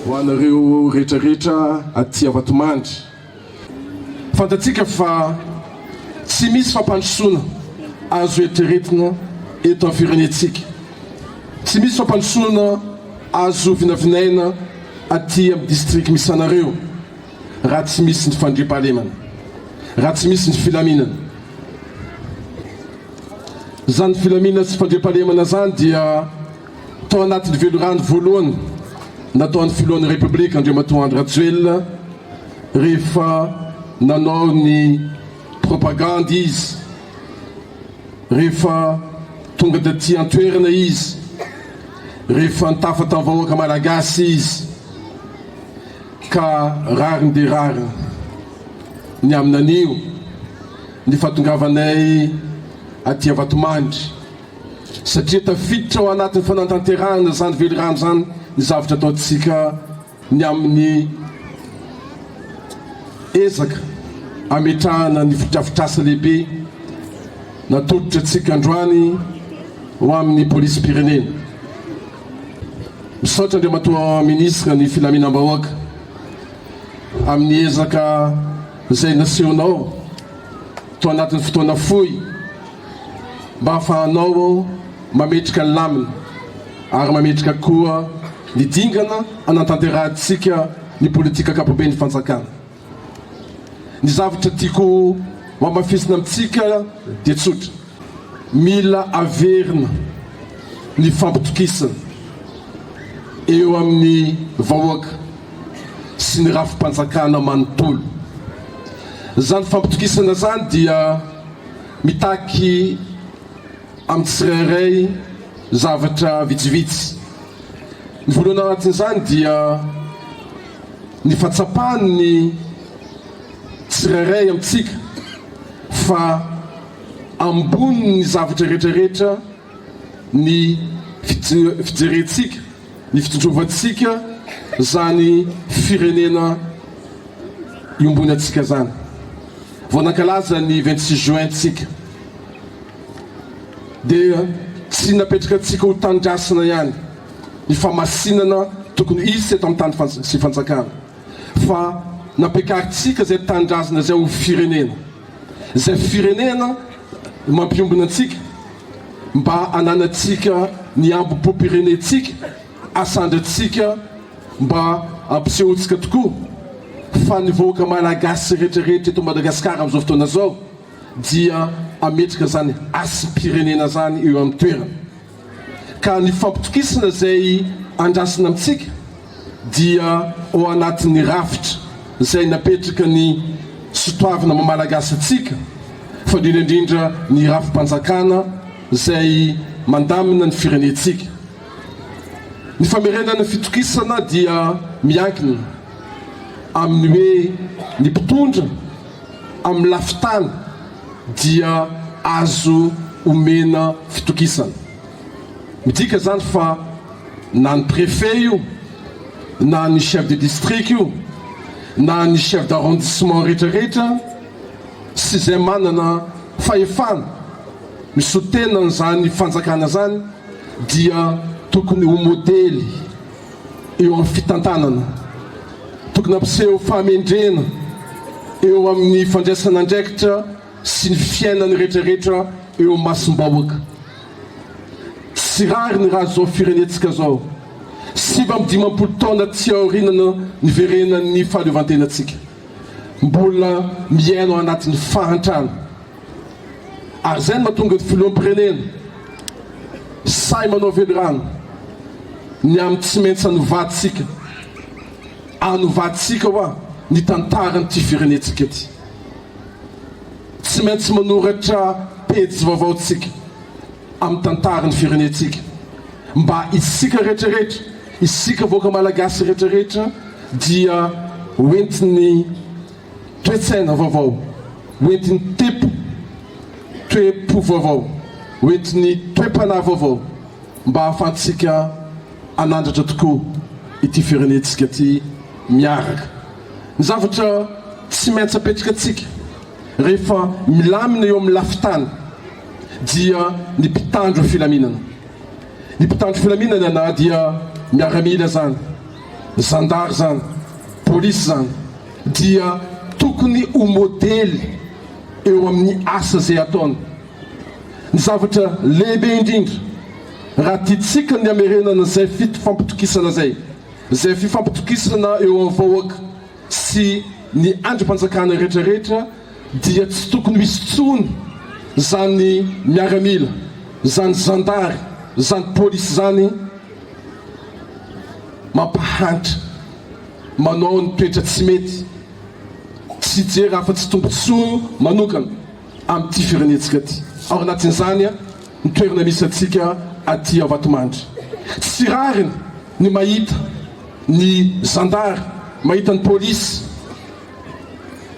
ho anareo rehetrarehetra aty Avatomandry, fantatsika fa tsy misy fampandrosoana azo eritreretina eto amin'ny firenentsika, tsy misy fampandrosoana azo vinavinaina aty amin'ny district misy anareo raha tsy misy ny fandriam-pahalemana, raha tsy misy ny filaminana. Zany filaminana sy fandriam-pahalemana zany dia tao anatin'ny velorano voalohany nataon'ny filohan'ny République Andriamatoa Andry Rajoelina rehefa nanao ny propagande izy, rehefa tonga daty antoerana izy, rehefa nitafata vahoaka malagasy izy ka rariny de rariny ny aminan'io ny fahatongavanay aty Avatomandry, satria tafiditra ao anatin'ny fanantanterahana zany velorano zany ny zavatra ataotsika ny amin'ny ezaka ametrahana ny fitrafitrasa lehibe natolotra atsika androany ho amin'ny polisy pirenena. Misaotra Andriamatoa ministre ny filaminam-bahoaka amin'ny ezaka izay nasehonao tao anatin'ny fotoana fohy mba hahafahanao mametrika ny lamina ary mametrika koa ny dingana anatanterahantsika ny politika akapoben'ny fanjakana. Ny zavatra tiako mamafisina amintsika dia tsotra, mila averina ny fampitokisana eo amin'ny vahoaka sy ny rafim-panjakana manontolo. Zany fampitokisana zany dia mitaky amin'ny tsirairay zavatra vitsivitsy. Ny voalohany anatin'izany dia ny fahatsapahany ny tsirairay amintsika fa ambony ny zavatra rehetrarehetra ny fijerentsika, ny fitondrovantsika zany firenena iombony atsika zany. Voanankalaza ny 26 juin tsika dia tsy napetraka atsika ho tandrasana ihany ny famasinana tokony isy eto amin'ny tany sy fanjakana, fa napekaritsika zay tandrazana zay ho firenena, zay firenena mampiombona atsika mba ananatsika ny ambo-po-pirenetsika, asandratsika mba ampisehotsika tokoa fa ny vahoaka malagasy rehetrarehetra eto Madagasikara amin'izao fotoana zao dia ametrika zany asy-pirenena zany eo amin'ny toerana. Ka ny fampitokisana zay andrasina amintsika dia ao anatin'ny rafitra zay napetraka ny sotoavina mamalagasy atsika, fa indrindra ny rafim-panjakana zay mandamina ny firenetsika. Ny famerenana fitokisana dia miankina amin'ny hoe ny mpitondra amin'ny lafitany dia azo omena fitokisana. Midika zany fa na ny préfet io, na ny chef de district io, na ny chef d'arrondissement rehetrarehetra sy zay manana fahefana misotenana zany fanjakana zany dia tokony ho modely eo amin'ny fitantanana, tokony ampiseho fahamendrena eo amin'ny fandraisana andraikitra sy ny fiainany rehetrarehetra eo masom-bahoaka. Sy rary ny raha zao firenetsika zao, sy mba mi-10 taona tsy aorinana niverenan'ny fahaleovantenatsika, mbola miaino anatin'ny fahantrana. Ary zay no mahatonga ny filoham-pirenena say manao velorano ny amin'ny tsy maintsy anovatsika hoa ny tantaranyty firenetsika ty, tsy maintsy manoratra pejy vaovaotsika amin'ny tantarany firenetsika mba isika rehetrarehetra, isika vahoaka malagasy rehetrarehetra dia hoentiny toetsaina vaovao, hoentiny toe-po vaovao, hoentiny toe-panahy vaovao mba hahafahantsika anandratra tokoa ity firenetsika ty miaraka. Ny zavatra tsy maintsy apetraka atsika rehefa milamina eo amin'ny lafitany dia ny mpitandro filaminana. Ny mpitandro filaminana na dia miaramila zany, zandary zany, polisy zany, dia tokony ho modely eo amin'ny asa zay ataony. Ny zavatra lehibe indrindra raha tiatsika ny amerenana zay fifampitokisana zay fifampitokisana eo amin'ny vahoaka sy ny androm-panjakana rehetrarehetra, dia tsy tokony misy tsony zany miaramila, zany zandary, zany polisy zany mampahantra manao ny toetra tsy mety, tsy jery afa-tsy tombontsoa manokana amin'ity firenentsika ty. Ao anatin'izany ny toerana misy atsika aty Vatomandry. Tsy rariny ny mahita ny zandary, mahita ny polisy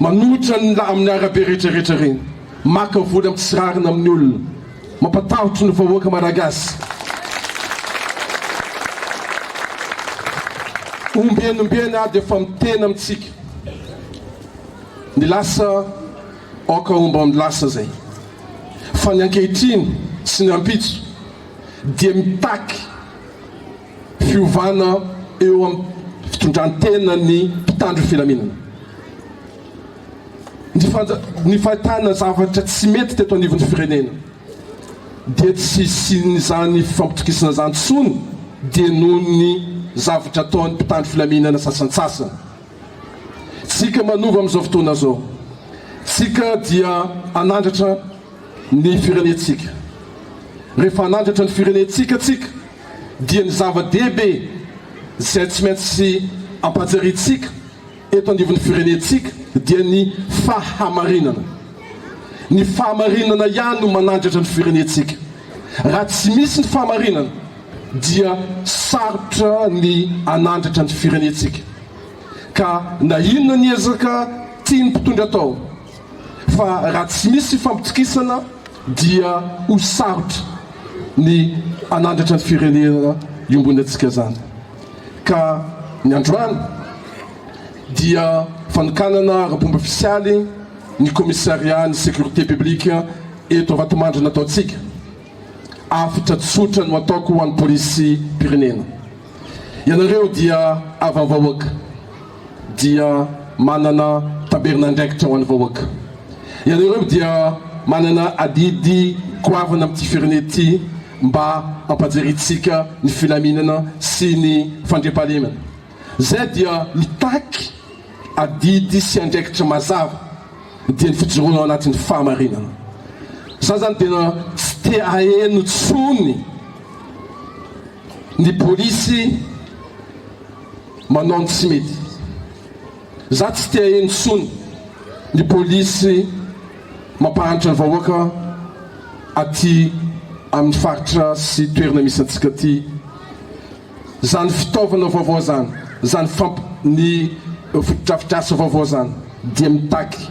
manohitra amin'ny arabe rehetrarehetra reny, maka voly amin'ny tsy rariny amin'ny olona, mampatahotry ny vahoaka malagasy. Ombienombeny ady efa mitena amintsika, ny lasa aoka omba amin'ny lasa zay, fa ny ankehitriny sy ny ampitso dia mitaky fiovana eo amin'ny fitondrantena ny mpitandro filaminana. Ny fahitana zavatra tsy mety teto anivon'ny firenena dia tsy sin'izany fifampitokisana zany tsony dia noho ny zavatra ataon'ny mpitandro filaminana sasantsasany. Tsika manova amin'izao fotoana zao, tsika dia anandratra ny firenentsika. Rehefa anandratra ny firenentsika tsika dia ny zava-dehibe zay tsy maintsy ampajaritsika eto anivon'ny firenentsika dia ny fahamarinana. Ny fahamarinana ihany no manandratra ny firenentsika. Raha tsy misy ny fahamarinana dia sarotra ny anandratra ny firenentsika. Ka na inona ny ezaka tiany mpitondra atao, fa raha tsy misy fampitokisana dia ho sarotra ny anandratra ny firenena iombonantsika zany. Ka ny androany dia fanokanana rapomba ofisialy ny commissariat ny sécurité publique eto Vatomandry nataotsika. Afitra tsotra no ataoko ho an'ny polisy pirenena. Ianareo dia avy amin'ny vahoaka, dia manana taberna andraikitra ho an'ny vahoaka. Ianareo dia manana adidy goavana amin'ity firenena ity mba ampajeritsika ny filaminana sy ny fandriampahalemana. Zay dia mitaky adidy sy andraikitra mazava dia ny fijoroana ao anatin'ny fahamarinana. Za zany tena tsy te aheno tsony ny polisy manao ny tsy mety. Za tsy te aheno tsony ny polisy mampahantra ny vahoaka aty amin'ny faritra sy toerana misy antsika ty. Zany fitaovana vaovao zany, zany ny fotodrafitrasa vaovao zany dia mitaky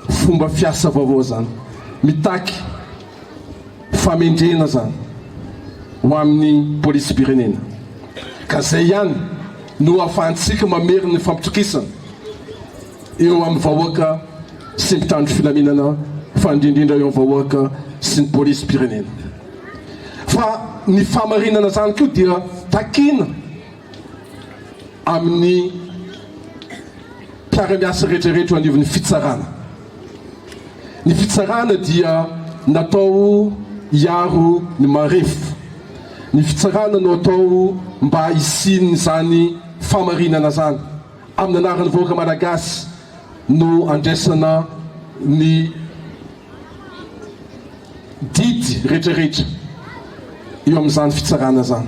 fomba fiasa vaovao zany, mitaky famendrena zany ho amin'ny polisy pirenena. Ka zay ihany no ahafahantsika mamery ny fampitokisana eo amin'ny vahoaka sy mpitandro filaminana, fa indrindrindra eo amin'ny vahoaka sy ny polisy pirenena. Fa ny fahamarinana zany koa dia takina amin'ny mpiara-miasa rehetrarehetra anivon'ny fitsarana. Ny fitsarana dia natao hiaro ny marefo. Ny fitsarana no atao mba hisininy zany fahamarinana zany. Amin'ny anaran'ny vahoaka malagasy no andraisana ny didy rehetrarehetra eo amin'izany fitsarana zany.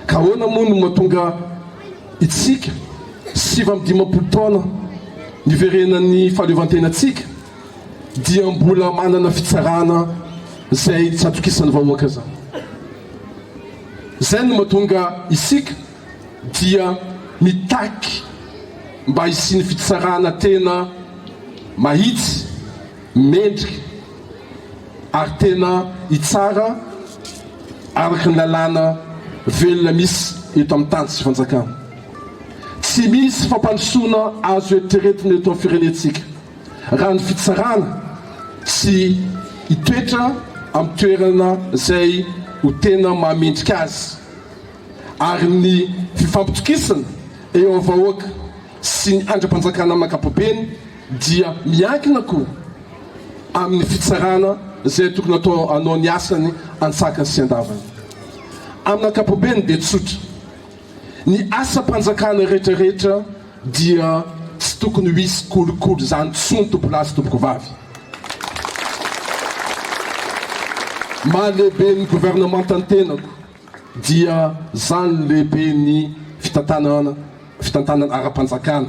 Ka ahoana moa no mahatonga itsika 7-10 taona niverenan'ny fahaleovantenantsika dia mbola manana fitsarana zay tsy atokisan'ny vahoaka zany. Zay no mahatonga isika dia mitaky mba hisiny fitsarana tena mahitsy, mendrika ary tena hitsara araky ny lalàna velona misy eto amin'ny tany sy fanjakana. Tsy misy fampandrosoana azo eritreretina eto amin'ny firenentsika raha ny fitsarana sy hitoetra amin'ny toerana zay ho tena mahamendrika azy ary ny fifampitokisana eo amin'ny vahoaka sy ny andram-panjakana amin'ny ankapobeny dia miankina koa amin'ny fitsarana zay tokony atao anao ny asany antsakany sy andavany amin'ny ankapobeny dia tsotra ny asa-panjakana rehetrarehetra dia tsy tokony ho isy kolokolo zany tsony tompolasy tompoko vavy mahalehibe ny gouvernement tantenako dia zany lehibe ny fitantanana ara-panjakana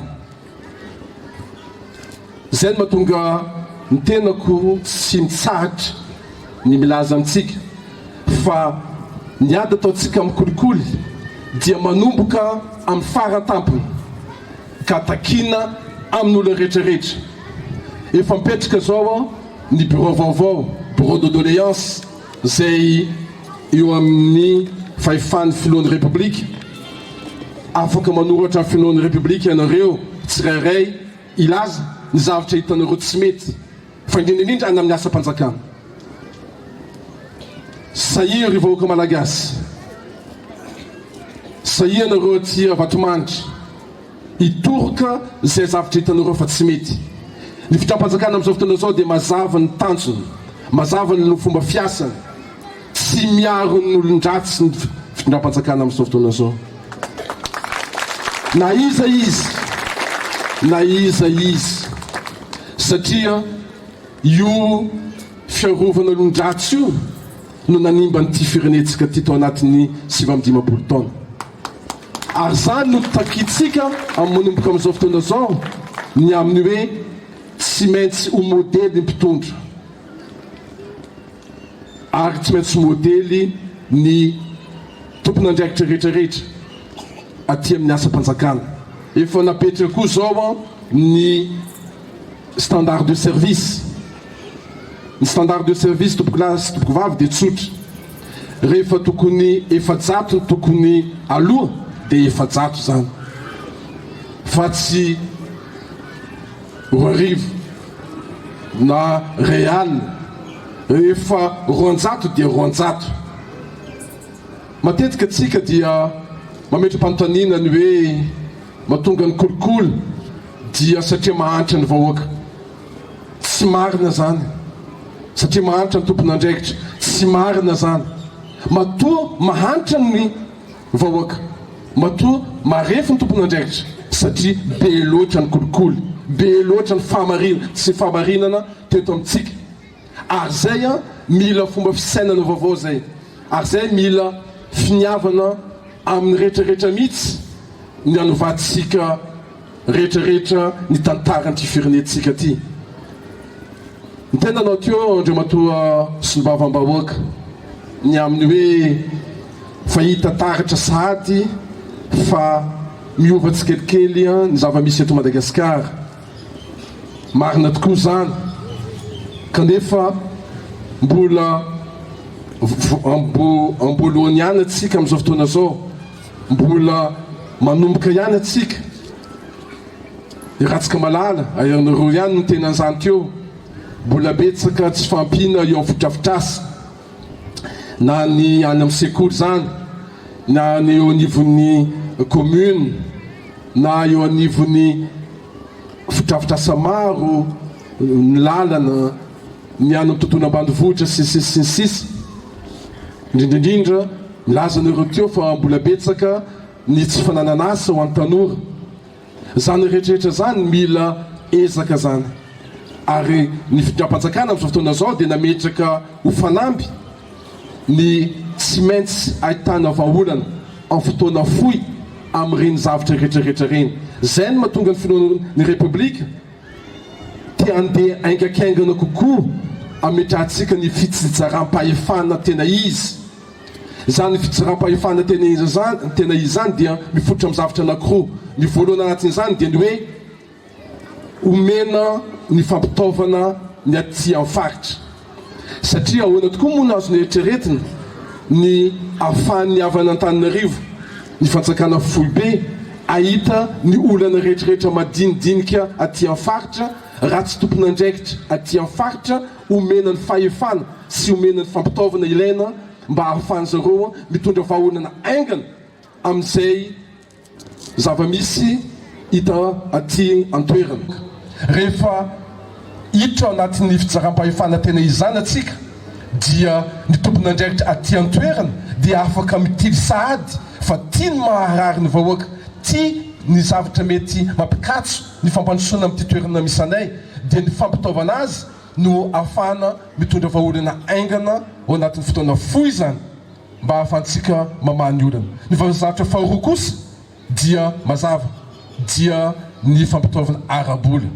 zay no mahatonga ny tenako tsy mitsahatra ny milaza amintsika fa ny ady ataontsika amin'ny kolikoly dia manomboka amin'ny faratampony ka takina amin'olo rehetrarehetra efa mipetraka zao ny bureau vaovao bureau de doléance zay eo amin'ny fahefan'ny filohan'ny république afaka manoratra amin'ny filohan'ny république ianareo tsirairay ilaza ny zavatra hitanareo tsy mety fa indrindraindrindra any amin'ny asa-panjakana sahia ry vahoaka malagasy sahia nareo aty Vatomandry hitoroka zay zavatra hitanareo fa tsy mety ny fitram-panjakana amin'izao fotoana zao dia mazava ny tanjony mazava ny fomba fiasany tsy miaro ny olon-dratsy ny fitram-panjakana amin'izao fotoana zao na iza izy satria io fiarovana olon-dratsy io no nanimba nyty firenetsika ty tao anatin'ny 7-10 taona ary zany no takitsika amin'ny manomboka amin'izao fotoana zao ny amin'ny hoe tsy maintsy ho modely ny mpitondra ary tsy maintsy modely ny tompon'andraikitra rehetrarehetra aty amin'ny asa-panjakana efa napetraka koa zao ny standard de service ny standard de service tompoko lahy sy tompoko vavy dia tsotra rehefa tokony efajato ny tokony aloha dia efajato zany fa tsy roarivo na réal rehefa roanjato dia roanjato matetika atsika dia mametram-panontaniana ny hoe mahatonga ny kolikoly dia satria mahantra ny vahoaka tsy marina zany satria mahantra ny tompon'andraikitra tsy marina zany matoa mahantra ny vahoaka matoa marefy ny tompon'andraikitra satria be loatra ny kolikoly be loatra ny fahamarina tsy fahamarinana teto amintsika ary zay mila fomba fisainana vaovao zay ary zay mila finiavana amin'ny rehetrarehetra mihitsy ny anovantsika rehetrarehetra ny tantaranyty firenetsika ty ny tena anao teo andreo matoa solombavam-bahoaka ny amin'ny hoe fahita taratra sady fa miova tsikelikely ny zava-misy eto Madagasikara marina tokoa zany kanefa mbola ambolohany ihany atsika amin'izao fotoana zao mbola manomboka ihany atsika iratsika malala ayanareo ihany no tena an'izany teo mbola betsaka tsy fampina eo amin'ny fotrafitrasa na ny any amin'ny sekoly zany na ny eo anivon'ny commune na eo anivon'ny fotrafitrasa maro ny lalana ny any amin'ny tontolo ambanivohitra sisy indrindraindrindra milazanareo teo fa mbola betsaka ny tsy fanananasa ho an'ny tanora zany rehetrarehetra zany mila ezaka zany ary ny fitram-panjakana amin'izao fotoana zao dia nametraka ho fanamby ny tsy maintsy ahitana vahaolana amin'ny fotoana fohy amin'ireny zavatra rehetrarehetra reny zay no mahatonga ny filohan'ny république tia andeha aingakaingana kokoa ametrahantsika ny fitsaram-pahefana tena izy zany fitsaram-pahefana tena izy zany dia mifototra amin'ny zavatra anankiroa ny voalohany anatin'izany dia ny hoe omena ny fampitaovana ny aty amin'ny faritra satria ahoana tokoa moa nazo ny eritreretina ny ahafahan'ny avana Antananarivo ny fanjakana foibe ahita ny olana rehetrarehetra madinidinika aty amin'ny faritra raha tsy tompon'andraikitra aty amin'ny faritra omena ny fahefana sy omena ny fampitaovana ilaina mba ahafahany zareo mitondra vahaolana aingana amin'izay zava-misy hita aty an-toerana. Rehefa hiditra ao anatin'ny fizaram-pahefana tena izany atsika dia ny tompon'andraikitra aty an-toerana dia afaka mitily sahady fa tia ny maharary ny vahoaka, tia ny zavatra mety mampikatso ny fampandrosoana amin'ity toerana misy anay, dia ny fampitaovana azy no ahafahana mitondra vahaolana aingana ao anatin'ny fotoana fohy zany mba ahafahantsika mamaha ny olana. Ny zavatra faharoa kosa dia mazava dia ny fampitaovana arabola.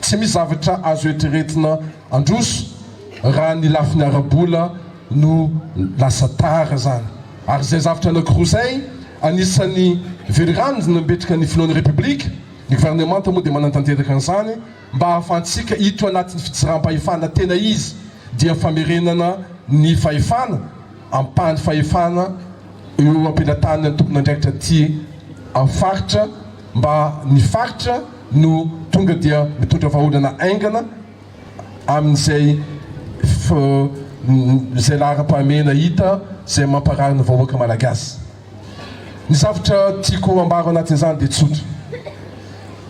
Tsy misy zavatra azo eritreretina androso raha ny lafin'ny arabola no lasa tara zany. Ary zay zavatra anankiroa zay anisan'ny velirano nametraka ny filohan'ny republika, ny gouvernemanta moa dia manantanteraka an'izany mba ahafahantsika hiditra anatin'ny fizaram-pahefana tena izy dia famerenana ny fahefana, ampahany fahefana eo ampelatany ny tompon'andraikitra aty amin'ny faritra mba ny faritra no tonga dia mitondra vahaolana aingana amin'izay zay lahara-pahamehana hita zay mamparary ny vahoaka malagasy. Ny zavatra tiako ambaro anatin'izany dia tsotra.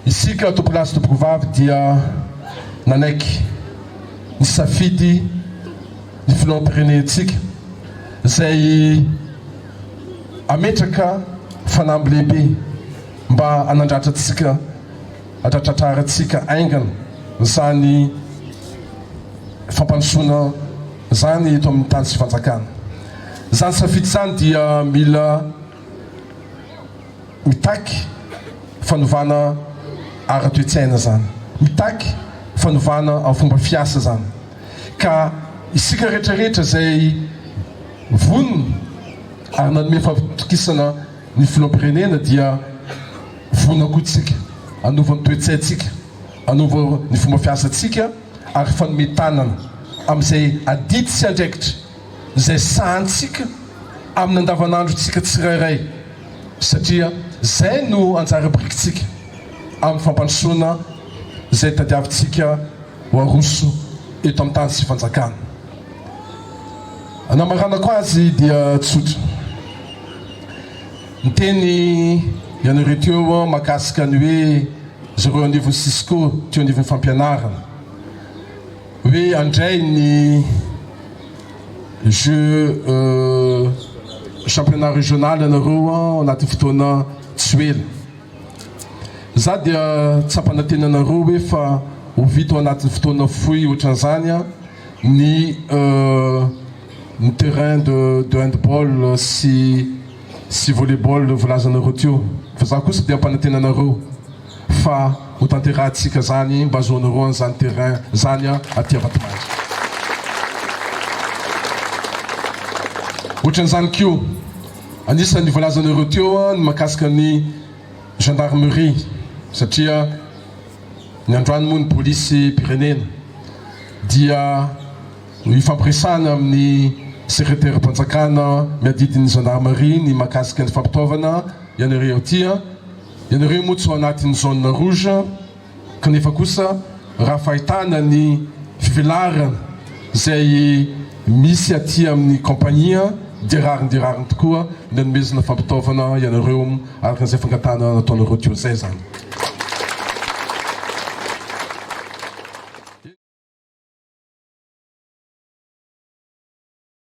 Isika tompolahy sy tompokovavy dia nanaiky ny safidy ny filoham-pirenentsika zay ametraka fanamby lehibe mba anandratratsika atratratrarantsika aingana zany fampandrosoana zany eto amin'ny tany sy fanjakana. Zany safidy zany dia mila mitaky fanovana ara-toetsaina zany, mitaky fanovana amin'ny fomba fiasa zany, ka isika rehetrarehetra zay vonona ary nanome fampitokisana ny filoham-pirenena dia vonona koa tsika anova ny toetsaintsika, anova ny fomba fiasantsika ary fanome tanana amin'izay adity sy andraikitra zay sahantsika amin'ny andavanandrotsika tsirairay, satria zay no anjara birikintsika amin'ny fampandrosoana zay tadiavintsika ho aroso eto amin'ny tany sy fanjakana. Namaranako azy dia tsotra. Ny teny ianareo teo mahakasika ny hoe zareo anivon'ny Cisco teo anivon'ny fampianarana hoe andray ny jeu championnat régional ianareo anatin'ny fotoana tsy ela. Za dia tsapanantena anareo hoe fa ho vita ao anatin'ny fotoana fohy ohatran'izany ny terrain de handball sy volleyball volazanareo teo. Fa za kosa dia ampanantena anareo fa ho tanterahantsika zany mba azoanareo an'izany terrain zany aty Avatomandry. Ohatran'izany keo anisan'ny volazanareo teo ny mahakasika ny gendarmerie, satria ny androany moa ny polisy pirenena dia ifampiresana amin'ny secrétaire mpanjakana miadidin'ny gendarmerie ny mahakasika ny fampitaovana ianareo tia. Ianareo moa tsy ao anatin'ny zone rouge kanefa kosa raha fahitana ny fivelarana zay misy aty amin'ny compagnie dia rariny tokoa ny anomezana fampitaovana ianareo arakan'izay fangatana nataonareo teo zay zany.